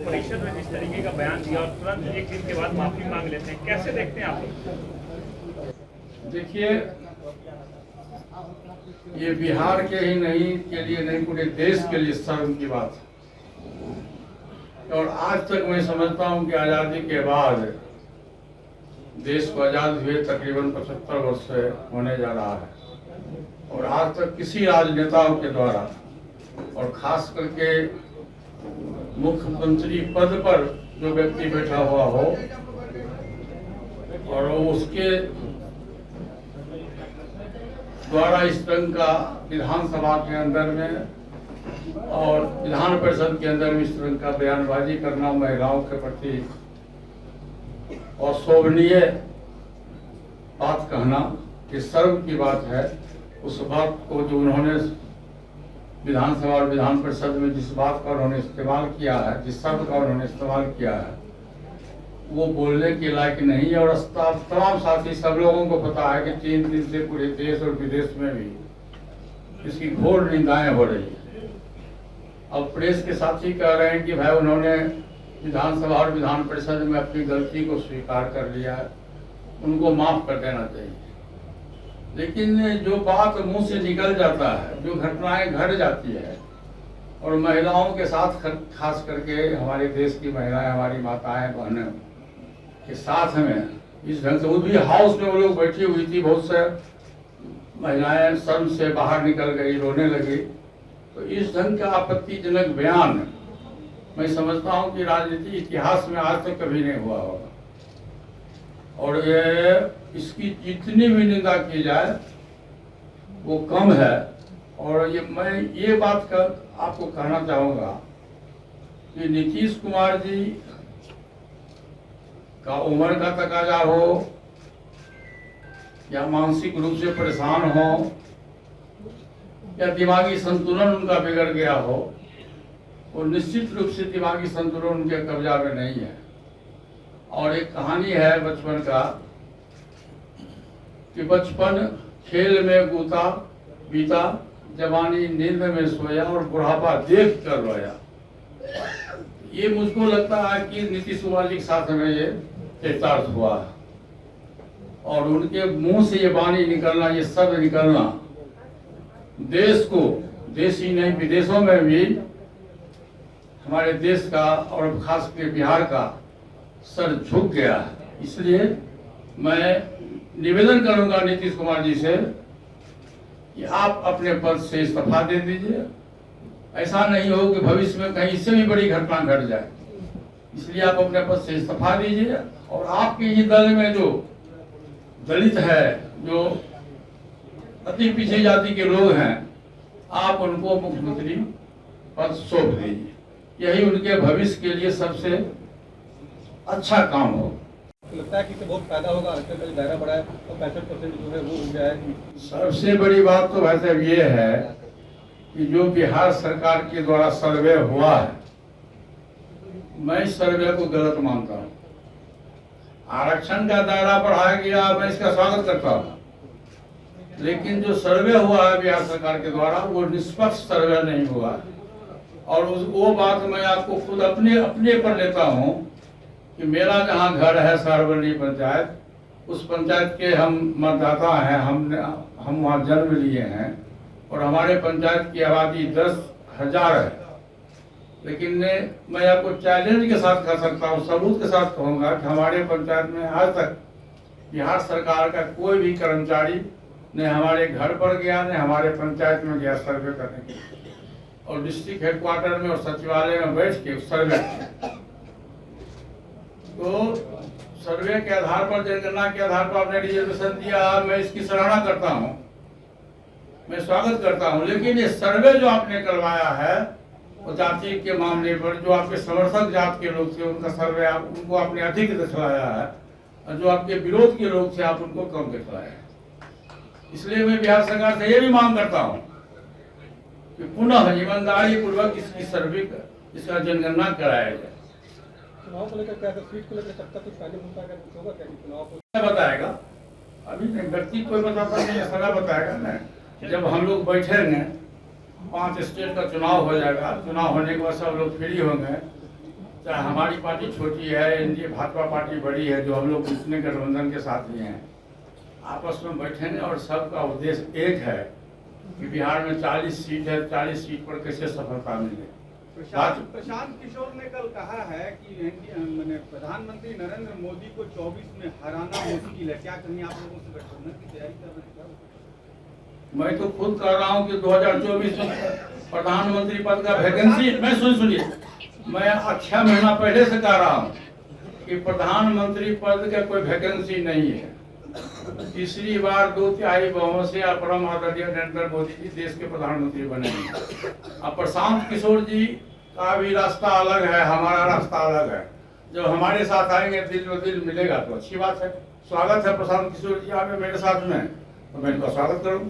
परिषद में जिस तरीके का बयान दिया और तुरंत एक दिन के बाद माफी मांग लेते हैं, कैसे देखते हैं आप लोग? देखिए, ये बिहार के ही नहीं के लिए नहीं, पूरे देश के लिए शर्म की बात है। और आज तक मैं समझता हूं कि आज़ादी के बाद देश को आज़ाद हुए तकरीबन 75 वर्ष होने जा रहा है, और आज तक किसी राजनेताओं के द्वारा, और खास करके मुख्यमंत्री पद पर जो व्यक्ति बैठा हुआ हो और उसके द्वारा इस रंग का विधानसभा के अंदर में और विधान परिषद के अंदर में इस रंग का बयानबाजी करना महिलाओं के प्रति अशोभनीय बात कहना, ये शर्म की बात है। उस बात को जो उन्होंने विधानसभा और विधान परिषद में जिस बात का उन्होंने इस्तेमाल किया है, जिस शब्द का उन्होंने इस्तेमाल किया है, वो बोलने के लायक नहीं है। और तमाम साथी सब लोगों को पता है कि 3 दिन से पूरे देश और विदेश में भी इसकी घोर निंदाएं हो रही है। अब प्रेस के साथी कह रहे हैं कि भाई उन्होंने विधानसभा और विधान परिषद में अपनी गलती को स्वीकार कर लिया है, उनको माफ कर देना चाहिए। लेकिन जो बात मुंह से निकल जाता है, जो घटनाएं घट जाती है, और महिलाओं के साथ खास करके हमारे देश की महिलाएं, हमारी माताएं बहनें के साथ में इस ढंग से, वो भी हाउस में वो लोग बैठी हुई थी, बहुत से महिलाएं शर्म से बाहर निकल गई, रोने लगी। तो इस ढंग का आपत्तिजनक बयान मैं समझता हूं कि राजनीति इतिहास में आज तक कभी नहीं हुआ होगा, और ये इसकी जितनी भी निंदा की जाए वो कम है। और मैं ये बात का आपको कहना चाहूँगा कि नीतीश कुमार जी का उम्र का तकाजा हो या मानसिक रूप से परेशान हो या दिमागी संतुलन उनका बिगड़ गया हो, वो निश्चित रूप से दिमागी संतुलन उनके कब्जा में नहीं है। और एक कहानी है बचपन का कि बचपन खेल में गूता बीता, जवानी नींद में सोया और बुढ़ापा देख कर रोया। ये मुझको लगता है कि नीतीश कुमार जी के साथ में ये चरितार्थ हुआ है, और उनके मुंह से ये वाणी निकलना, ये शब्द निकलना, देश को, देश ही नहीं विदेशों में भी हमारे देश का और खासकर बिहार का सर झुक गया है। इसलिए मैं निवेदन करूंगा नीतीश कुमार जी से कि आप अपने पद से इस्तीफा दे दीजिए। ऐसा नहीं हो कि भविष्य में कहीं इससे भी बड़ी घटना घट जाए, इसलिए आप अपने पद से इस्तीफा दीजिए। और आपके ही दल में जो दलित है, जो अति पिछड़ी जाति के लोग हैं, आप उनको मुख्यमंत्री पद सौंप दीजिए। यही उनके भविष्य के लिए सबसे अच्छा काम हो। लगता है कि इससे बहुत फायदा होगा, आरक्षण का जो दायरा बढ़ा है और 65% जो है वो हो गया है। सबसे बड़ी बात तो वैसे ये है कि जो बिहार सरकार के द्वारा सर्वे हुआ है, मैं इस सर्वे को गलत मानता हूँ। आरक्षण का दायरा बढ़ाया गया, मैं इसका स्वागत करता हूँ, लेकिन जो सर्वे हुआ है बिहार सरकार के द्वारा वो निष्पक्ष सर्वे नहीं हुआ है। और वो बात मैं आपको खुद अपने पर लेता हूँ कि मेरा जहाँ घर है सारवली पंचायत, उस पंचायत के हम मतदाता हैं, हम वहाँ जन्म लिए हैं, और हमारे पंचायत की आबादी 10,000 है। लेकिन मैं आपको चैलेंज के साथ कह सकता हूँ, सबूत के साथ कहूँगा कि हमारे पंचायत में आज तक बिहार सरकार का कोई भी कर्मचारी न हमारे घर पर गया, न हमारे पंचायत में गया सर्वे करने के लिए, और डिस्ट्रिक्ट हेडक्वार्टर में और सचिवालय में बैठ के सर्वे किया। तो सर्वे के आधार पर, जनगणना के आधार पर आपने रिजर्वेशन दिया, मैं इसकी सराहना करता हूं, मैं स्वागत करता हूं। लेकिन ये सर्वे जो आपने करवाया है वो जाति के मामले पर, जो आपके समर्थक जात के लोग थे उनका सर्वे उनको आपने अधिक दिखलाया है, और जो आपके विरोध के लोग थे आप उनको कम दिखलाया है। इसलिए मैं बिहार सरकार से ये भी मांग करता हूँ कि पुनः ईमानदारी पूर्वक इसकी सर्वे, इसका जनगणना कराया जाए। चुनाव को लेकर क्या, सीट को लेकर सबका कुछ पहले होता है, कुछ होगा क्या चुनाव को बताएगा? अभी व्यक्ति कोई बताता नहीं, समय बताएगा ना। जब हम लोग बैठेंगे, 5 स्टेट का चुनाव हो जाएगा, चुनाव होने के बाद सब लोग फ्री होंगे, चाहे हमारी पार्टी छोटी है, इनकी भाजपा पार्टी बड़ी है, जो हम लोग इसमें गठबंधन के साथ ही हैं, आपस में बैठेंगे और सबका उद्देश्य एक है कि बिहार में 40 सीट है, 40 सीट पर कैसे सफलता मिले। प्रशांत किशोर ने कल कहा है कि प्रधानमंत्री नरेंद्र मोदी को 24 में हराना मुश्किल है। क्या कहीं आप लोगों से गठबंधन की तैयारी कर रहे हैं? मैं तो खुद कह रहा हूं कि 2024 में प्रधानमंत्री पद का वैकेंसी, मैं सुनिए, मैं 6 महीना पहले से कह रहा हूं कि प्रधानमंत्री पद का कोई वैकेंसी नहीं है। तीसरी बार 2/3 बहुमत से परम आदरणीय नरेंद्र मोदी जी देश के प्रधानमंत्री बनेंगे। अब प्रशांत किशोर जी का भी रास्ता अलग है, हमारा रास्ता अलग है। जब हमारे साथ आएंगे, दिल में दिल मिलेगा तो अच्छी बात है। स्वागत है प्रशांत किशोर जी आप मेरे साथ में, तो मैं इनका स्वागत करूँ।